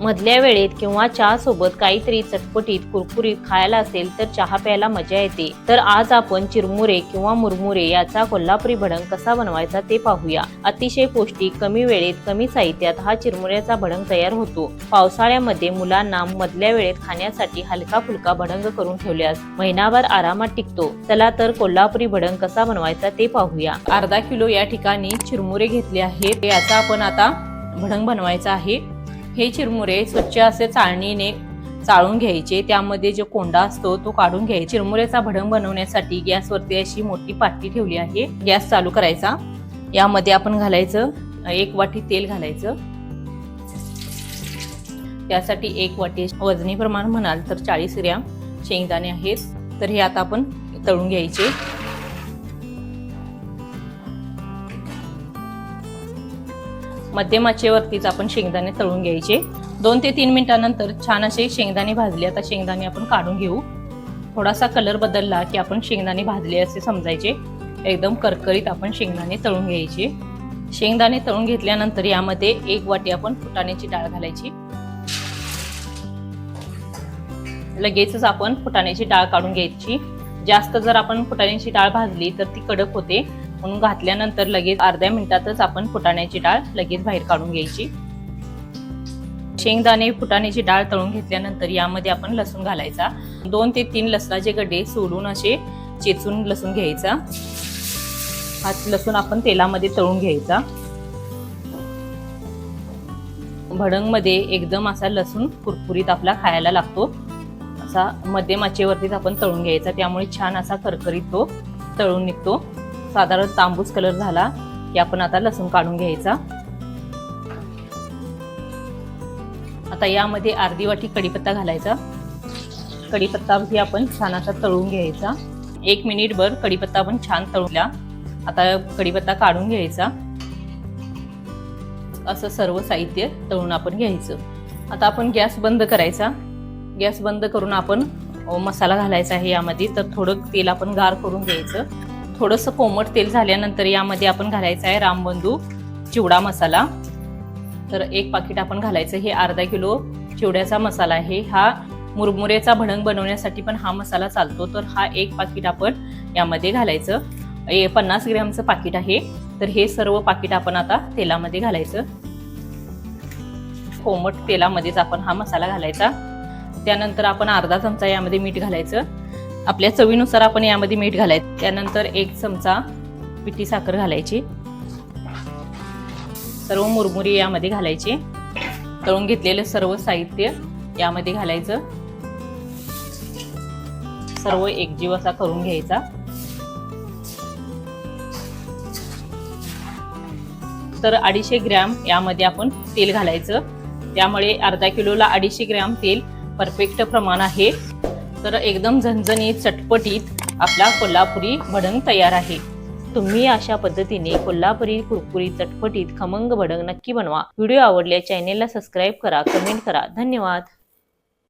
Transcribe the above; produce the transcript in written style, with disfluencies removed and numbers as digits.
मधल्या वेळेत किंवा चहा सोबत काहीतरी चटपटीत कुरकुरीत खायला असेल तर चहा प्यायला मजा येते। तर आज आपण चिरमुरे किंवा मुरमुरे याचा कोल्हापुरी भडंग कसा बनवायचा ते पाहूया। अतिशय पौष्टिक, कमी वेळेत कमी साहित्यात हा चिरमुऱ्याचा भडंग तयार होतो। पावसाळ्यामध्ये मुलांना मधल्या वेळेत खाण्यासाठी हलका फुलका भडंग करून ठेवल्यास महिनाभर आरामात टिकतो। चला तर कोल्हापुरी भडंग कसा बनवायचा ते पाहूया। अर्धा किलो या ठिकाणी चिरमुरे घेतले आहेत, याचा आपण आता भडंग बनवायचा आहे। हे चिरमुरे स्वच्छ असे चाळणीने चाळून घ्यायचे, त्यामध्ये जो कोंडा असतो तो काढून घ्यायचा। चिरमुऱ्याचा भडंग बनवण्यासाठी गॅसवरती अशी मोठी पाटी ठेवली आहे। गॅस चालू करायचा, यामध्ये आपण घालायचं 1 वाटी तेल घालायचं। त्यासाठी 1 वाटी वजनी प्रमाण म्हणाल तर 40 ग्रॅम शेंगदाणे आहेत, तर हे आता आपण तळून घ्यायचे। मध्यम आचेवरतीच आपण शेंगदाणे तळून घ्यायचे। 2 ते 3 मिनिटांनंतर छान असे शेंगदाणे भाजले। आता शेंगदाणे आपण काढून घेऊ। थोडासा कलर बदलला की आपण शेंगदाणे भाजले असे समजायचे। एकदम करकरीत आपण शेंगदाणे तळून घ्यायचे। शेंगदाणे तळून घेतल्यानंतर यामध्ये 1 वाटी आपण फुटाण्याची डाळ घालायची। लगेचच आपण फुटाण्याची डाळ काढून घ्यायची। जास्त जर आपण फुटाण्याची डाळ भाजली तर ती कडक होते, म्हणून घातल्यानंतर लगेच अर्ध्या मिनिटातच आपण फुटाण्याची डाळ लगेच बाहेर काढून घ्यायची। शेंगदाणे फुटाण्याची डाळ तळून घेतल्यानंतर यामध्ये आपण लसूण घालायचा। 2 ते 3 लसणाचे गड्डे सोडून असे चेचून लसूण घ्यायचा। हा लसूण आपण तेलामध्ये तळून घ्यायचा। भडंग मध्ये एकदम असा लसूण कुरकुरीत आपला खायला लागतो। असा मध्यम आचेवरतीच आपण तळून घ्यायचा, त्यामुळे छान असा करकरीत तो तळून निघतो। साधारण तांबूस कलर झाला की आपण आता लसूण काढून घ्यायचा। आता यामध्ये अर्धी वाटी कढीपत्ता घालायचा। कढीपत्ता ही आपण छान असा तळून घ्यायचा। 1 मिनिटभर कढीपत्ता आपण छान तळूला। आता कढीपत्ता काढून घ्यायचा। असं सर्व साहित्य तळून आपण घ्यायचं। आता आपण गॅस बंद करायचा। गॅस बंद करून आपण मसाला घालायचा आहे यामध्ये। तर थोडं तेल आपण गार करून घ्यायचं। थोडंसं कोमट तेल झाल्यानंतर यामध्ये आपण घालायचं आहे रामबंधू चिवडा मसाला। तर 1 पाकिट आपण घालायचं। हे अर्धा किलो चिवड्याचा मसाला आहे। हा मुरमुऱ्याचा भडंग बनवण्यासाठी पण हा मसाला चालतो, तर हा 1 पाकिट आपण यामध्ये घालायचं। 50 ग्रॅमचं पाकिट आहे, तर हे सर्व पाकिट आपण आता तेलामध्ये घालायचं। कोमट तेलामध्येच आपण हा मसाला घालायचा। त्यानंतर आपण अर्धा चमचा यामध्ये मीठ घालायचं। आपल्या चवीनुसार आपण यामध्ये मीठ घालायचं। त्यानंतर 1 चमचा पिठी साखर घालायची। सर्व मुरमुरे यामध्ये घालायचे। तळून घेतलेले सर्व साहित्य यामध्ये घालायचं। सर्व एकजीव असा करून घ्यायचा। तर 250 ग्रॅम यामध्ये आपण तेल घालायचं। त्यामुळे अर्धा किलोला 250 ग्रॅम तेल परफेक्ट प्रमाण आहे। तर एकदम झणझणीत चटपटीत आपला कोल्हापुरी भडंग तयार आहे। तुम्ही अशा पद्धतीने कोल्हापुरी कुरकुरीत चटपटीत खमंग भडंग नक्की बनवा। व्हिडिओ आवडल्यास चॅनेलला सबस्क्राइब करा, कमेंट करा। धन्यवाद।